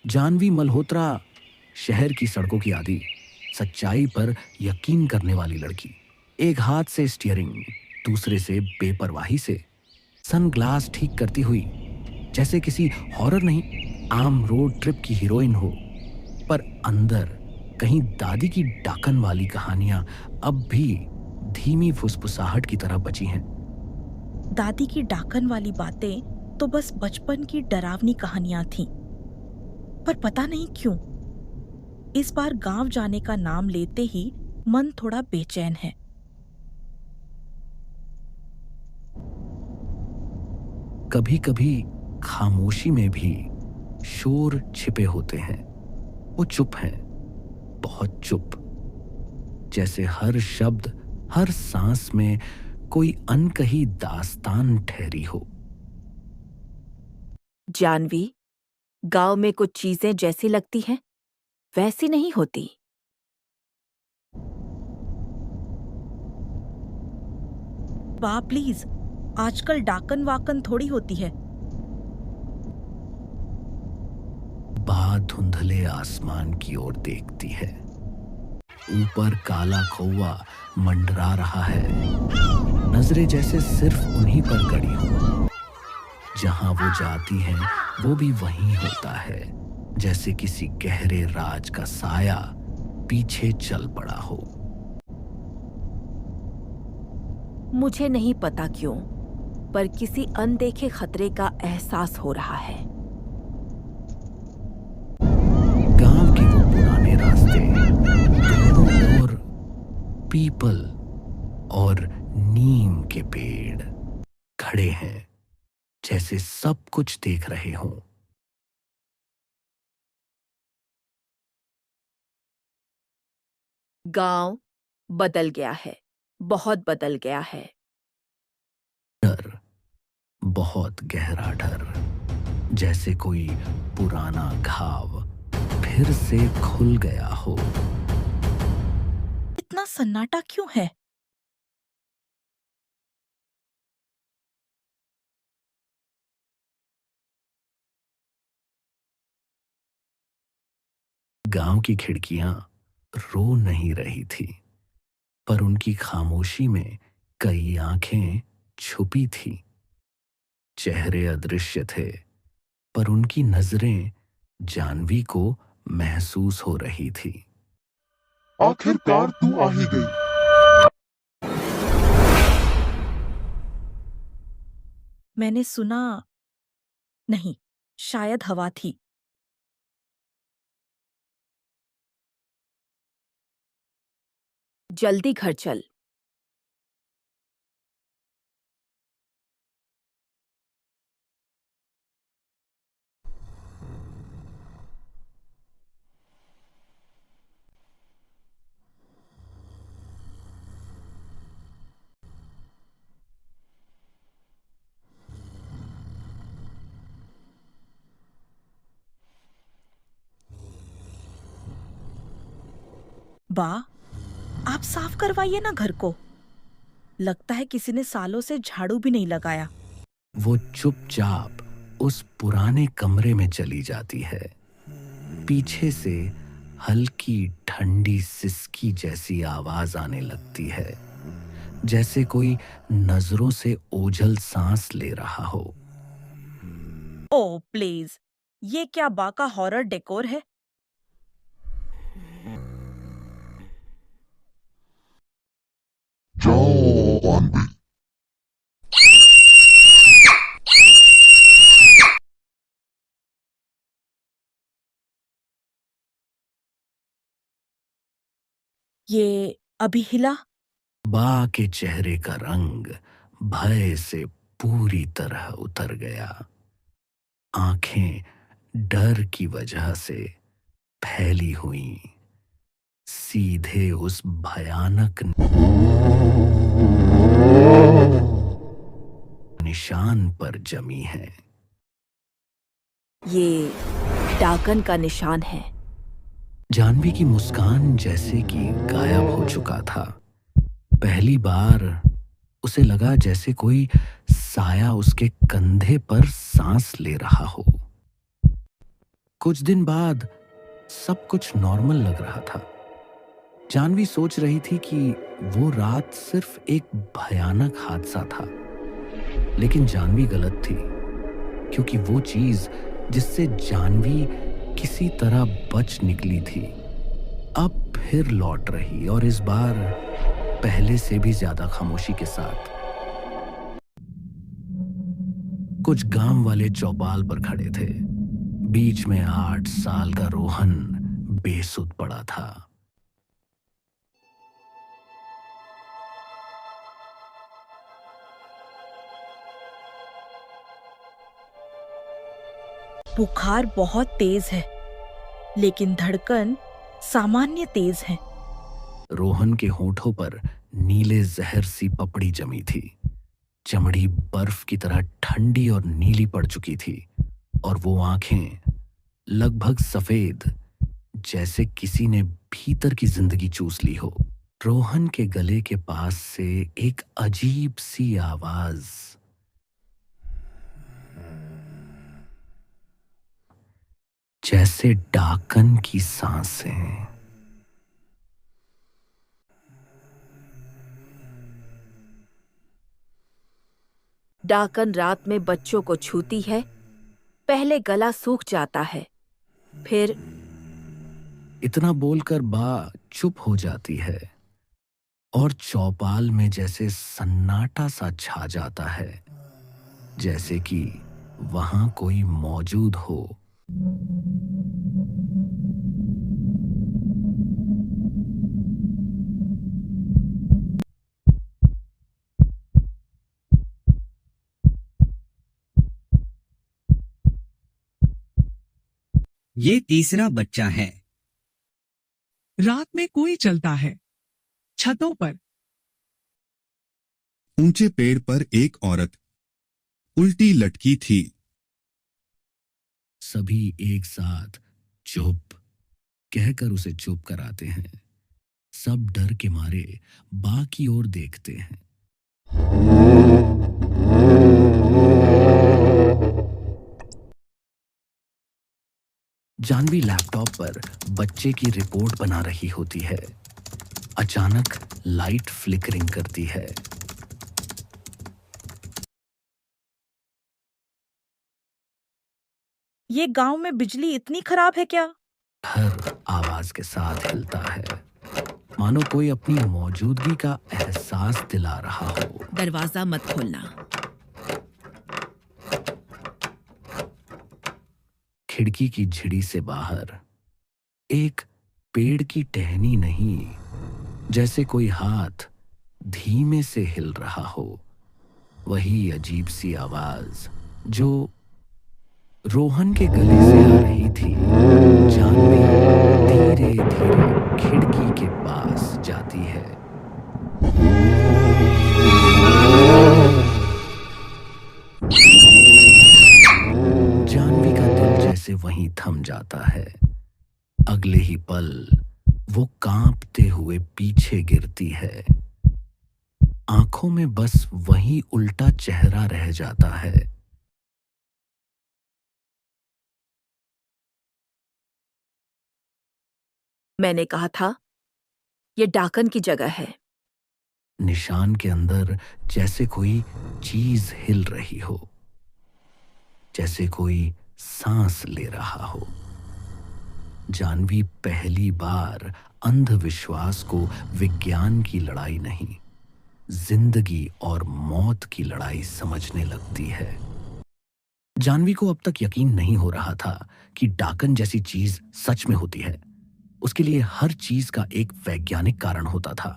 जानवी मल्होत्रा शहर की सड़कों की आदि, सच्चाई पर यकीन करने वाली लड़की। एक हाथ से स्टीयरिंग, दूसरे से बेपरवाही से सनग्लास ठीक करती हुई, जैसे किसी हॉरर नहीं, आम रोड ट्रिप की हीरोइन हो। पर अंदर कहीं दादी की डाकन वाली कहानियां अब भी धीमी फुसफुसाहट की तरह बची हैं। दादी की डाकन वाली बातें तो बस बचपन की डरावनी कहानियां थीं। पर पता नहीं क्यों इस बार गांव जाने का नाम लेते ही मन थोड़ा बेचैन है। कभी कभी खामोशी में भी शोर छिपे होते हैं। वो चुप हैं, बहुत चुप, जैसे हर शब्द, हर सांस में कोई अनकही दास्तान ठहरी हो। जानवी, गांव में कुछ चीजें जैसी लगती हैं वैसी नहीं होती। वाह प्लीज, आजकल डाकन वाकन थोड़ी होती है। बा धुंधले आसमान की ओर देखती है। ऊपर काला कौवा मंडरा रहा है। नजरें जैसे सिर्फ उन्हीं पर गड़ी हो। जहां वो जाती हैं वो भी वहीं होता है, जैसे किसी गहरे राज का साया पीछे चल पड़ा हो। मुझे नहीं पता क्यों, पर किसी अनदेखे खतरे का एहसास हो रहा है। गांव के वो पुराने रास्ते, दोनों ओर पीपल और नीम के पेड़ खड़े हैं, जैसे सब कुछ देख रहे हों। गांव बदल गया है, बहुत बदल गया है। डर, बहुत गहरा डर, जैसे कोई पुराना घाव फिर से खुल गया हो। इतना सन्नाटा क्यों है? गांव की खिड़कियां रो नहीं रही थी, पर उनकी खामोशी में कई आंखें छुपी थीं। चेहरे अदृश्य थे, पर उनकी नजरें जानवी को महसूस हो रही थी। आखिरकार तू आ ही गई। मैंने सुना नहीं, शायद हवा थी। जल्दी घर चल। बा, आप साफ करवाइए ना घर को। लगता है किसी ने सालों से झाड़ू भी नहीं लगाया। वो चुपचाप उस पुराने कमरे में चली जाती है। पीछे से हल्की ठंडी सिसकी जैसी आवाज आने लगती है, जैसे कोई नजरों से ओझल सांस ले रहा हो। ओ प्लीज, ये क्या बा का हॉरर डेकोर है? जाओ आंधी। ये अभी हिला? बा के चेहरे का रंग भय से पूरी तरह उतर गया। आंखें डर की वजह से फैली हुई, सीधे उस भयानक निशान पर जमी है। ये डाकन का निशान है। जानवी की मुस्कान जैसे कि गायब हो चुका था। पहली बार उसे लगा जैसे कोई साया उसके कंधे पर सांस ले रहा हो। कुछ दिन बाद सब कुछ नॉर्मल लग रहा था। जानवी सोच रही थी कि वो रात सिर्फ एक भयानक हादसा था, लेकिन जानवी गलत थी, क्योंकि वो चीज जिससे जानवी किसी तरह बच निकली थी अब फिर लौट रही, और इस बार पहले से भी ज्यादा खामोशी के साथ। कुछ गांव वाले चौपाल पर खड़े थे। बीच में 8 साल का रोहन बेसुध पड़ा था। बुखार बहुत तेज है, लेकिन धड़कन सामान्य तेज है। रोहन के होठों पर नीले जहर सी पपड़ी जमी थी। चमड़ी बर्फ की तरह ठंडी और नीली पड़ चुकी थी, और वो आंखें लगभग सफेद, जैसे किसी ने भीतर की जिंदगी चूस ली हो। रोहन के गले के पास से एक अजीब सी आवाज, जैसे डाकन की सांसें। डाकन रात में बच्चों को छूती है। पहले गला सूख जाता है, फिर इतना बोलकर बा चुप हो जाती है, और चौपाल में जैसे सन्नाटा सा छा जाता है, जैसे कि वहां कोई मौजूद हो। ये तीसरा बच्चा है। रात में कोई चलता है। छतों पर। ऊंचे पेड़ पर एक औरत उल्टी लटकी थी। सभी एक साथ चुप कहकर उसे चुप कराते हैं। सब डर के मारे बा की ओर देखते हैं। जानवी लैपटॉप पर बच्चे की रिपोर्ट बना रही होती है। अचानक लाइट फ्लिकरिंग करती है। ये गांव में बिजली इतनी खराब है क्या? घर आवाज के साथ हिलता है, मानो कोई अपनी मौजूदगी का एहसास दिला रहा हो। दरवाजा मत खोलना। खिड़की की झिड़ी से बाहर एक पेड़ की टहनी नहीं, जैसे कोई हाथ धीमे से हिल रहा हो। वही अजीब सी आवाज जो रोहन के गले से आ रही थी। जानवी धीरे धीरे खिड़की के पास जाती है। जानवी का दिल जैसे वहीं थम जाता है। अगले ही पल वो कांपते हुए पीछे गिरती है। आंखों में बस वही उल्टा चेहरा रह जाता है। मैंने कहा था, ये डाकन की जगह है। निशान के अंदर जैसे कोई चीज हिल रही हो, जैसे कोई सांस ले रहा हो। जानवी पहली बार अंधविश्वास को विज्ञान की लड़ाई नहीं, जिंदगी और मौत की लड़ाई समझने लगती है। जानवी को अब तक यकीन नहीं हो रहा था कि डाकन जैसी चीज सच में होती है। उसके लिए हर चीज का एक वैज्ञानिक कारण होता था।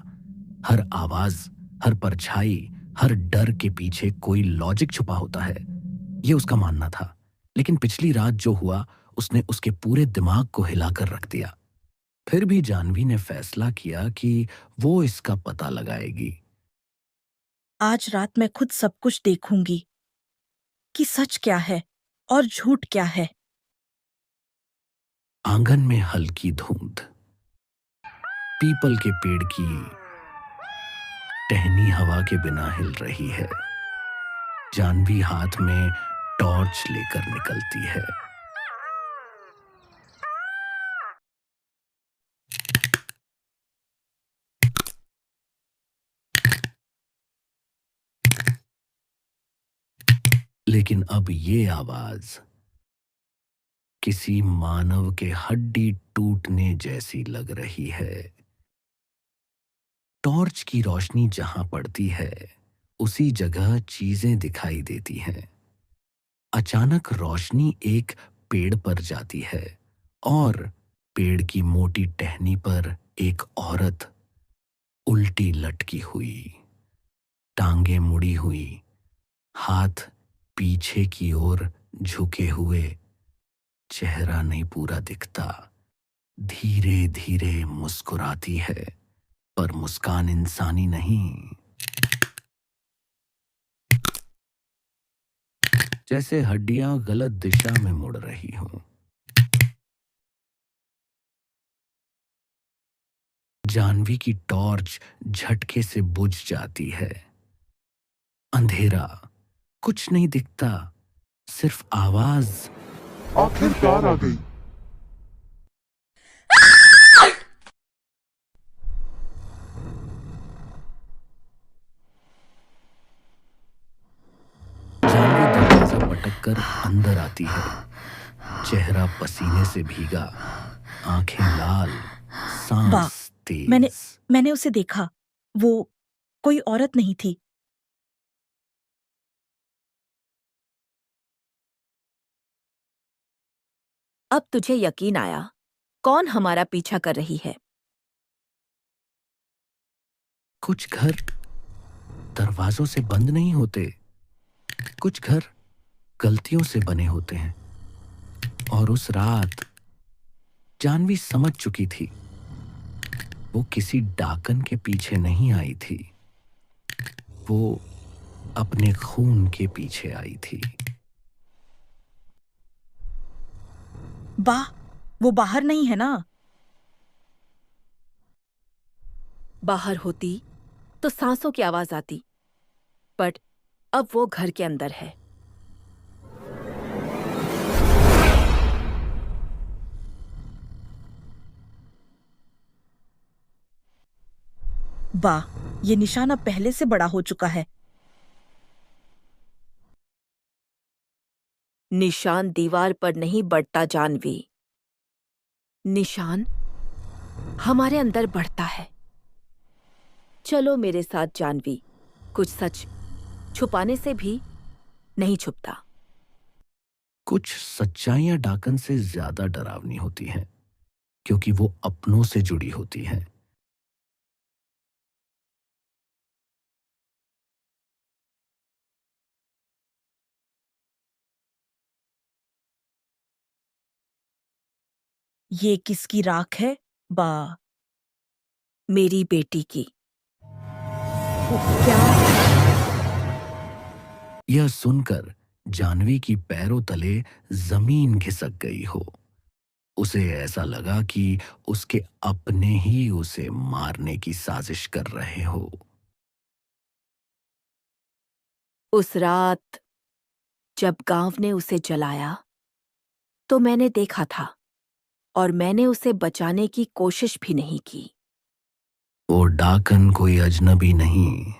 हर आवाज, हर परछाई, हर डर के पीछे कोई लॉजिक छुपा होता है, यह उसका मानना था। लेकिन पिछली रात जो हुआ, उसने उसके पूरे दिमाग को हिलाकर रख दिया। फिर भी जानवी ने फैसला किया कि वो इसका पता लगाएगी। आज रात मैं खुद सब कुछ देखूंगी कि सच क्या है और झूठ क्या है। आंगन में हल्की धुंध, पीपल के पेड़ की टहनी हवा के बिना हिल रही है। जानवी हाथ में टॉर्च लेकर निकलती है। लेकिन अब ये आवाज किसी मानव के हड्डी टूटने जैसी लग रही है। टॉर्च की रोशनी जहां पड़ती है उसी जगह चीजें दिखाई देती हैं। अचानक रोशनी एक पेड़ पर जाती है और पेड़ की मोटी टहनी पर एक औरत उल्टी लटकी हुई, टांगे मुड़ी हुई, हाथ पीछे की ओर झुके हुए, चेहरा नहीं पूरा दिखता, धीरे धीरे मुस्कुराती है, पर मुस्कान इंसानी नहीं, जैसे हड्डियां गलत दिशा में मुड़ रही हों। जानवी की टॉर्च झटके से बुझ जाती है। अंधेरा, कुछ नहीं दिखता, सिर्फ आवाज। आखिरकार आ गई। जानवी दरवाजा पटक कर अंदर आती है। चेहरा पसीने से भीगा, आंखें लाल, वाह, सांस तेज। मैंने उसे देखा। वो कोई औरत नहीं थी। अब तुझे यकीन आया कौन हमारा पीछा कर रही है। कुछ घर दरवाजों से बंद नहीं होते, कुछ घर गलतियों से बने होते हैं। और उस रात जानवी समझ चुकी थी, वो किसी डाकन के पीछे नहीं आई थी, वो अपने खून के पीछे आई थी। वाह, वो बाहर नहीं है ना? बाहर होती तो सांसों की आवाज आती, बट अब वो घर के अंदर है। वाह, ये निशान अब पहले से बड़ा हो चुका है। निशान दीवार पर नहीं बढ़ता जानवी, निशान हमारे अंदर बढ़ता है। चलो मेरे साथ जानवी, कुछ सच छुपाने से भी नहीं छुपता। कुछ सच्चाइयां डाकन से ज्यादा डरावनी होती हैं, क्योंकि वो अपनों से जुड़ी होती हैं। ये किसकी राख है? बा मेरी बेटी की। क्या? यह सुनकर जानवी की पैरों तले जमीन खिसक गई हो। उसे ऐसा लगा कि उसके अपने ही उसे मारने की साजिश कर रहे हो। उस रात जब गांव ने उसे जलाया तो मैंने देखा था, और मैंने उसे बचाने की कोशिश भी नहीं की। वो डाकन कोई अजनबी नहीं,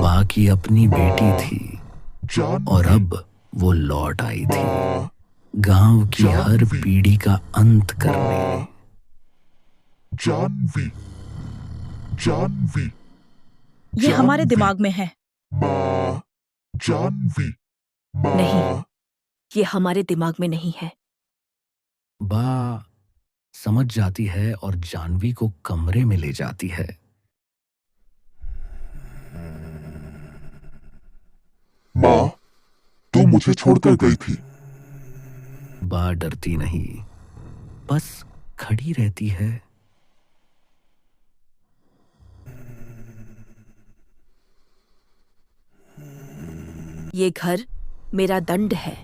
बाकी अपनी बेटी थी, और अब वो लौट आई थी गांव की हर पीढ़ी का अंत करने। जानवी, जानवी, ये हमारे दिमाग में है। माँ, जानवी, नहीं, ये हमारे दिमाग में नहीं है। बा समझ जाती है और जानवी को कमरे में ले जाती है। माँ, तू मुझे छोड़कर गई थी। बा डरती नहीं, बस खड़ी रहती है। ये घर मेरा दंड है।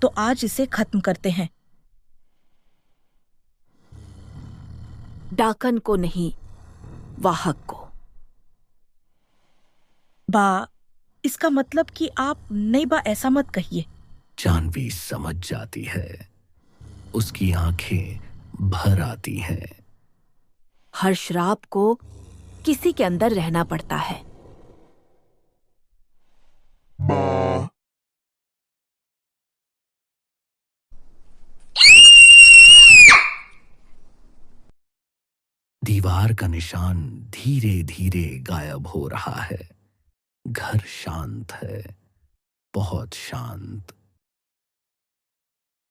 तो आज इसे खत्म करते हैं। डाकन को नहीं, वाहक को। बा, इसका मतलब कि आप नहीं बा, ऐसा मत कहिए। जानवी समझ जाती है, उसकी आंखें भर आती हैं। हर श्राप को किसी के अंदर रहना पड़ता है। माँ, दीवार का निशान धीरे धीरे गायब हो रहा है। घर शांत है, बहुत शांत।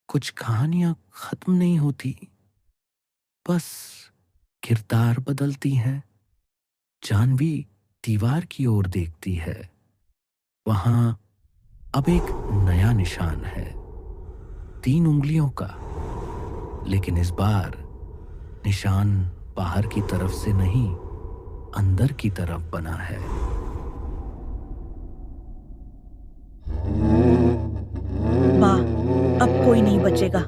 कुछ कहानियां खत्म नहीं होती, बस किरदार बदलती हैं। जानवी दीवार की ओर देखती है। वहां अब एक नया निशान है, 3 उंगलियों का। लेकिन इस बार निशान बाहर की तरफ से नहीं, अंदर की तरफ बना है। वाह, अब कोई नहीं बचेगा।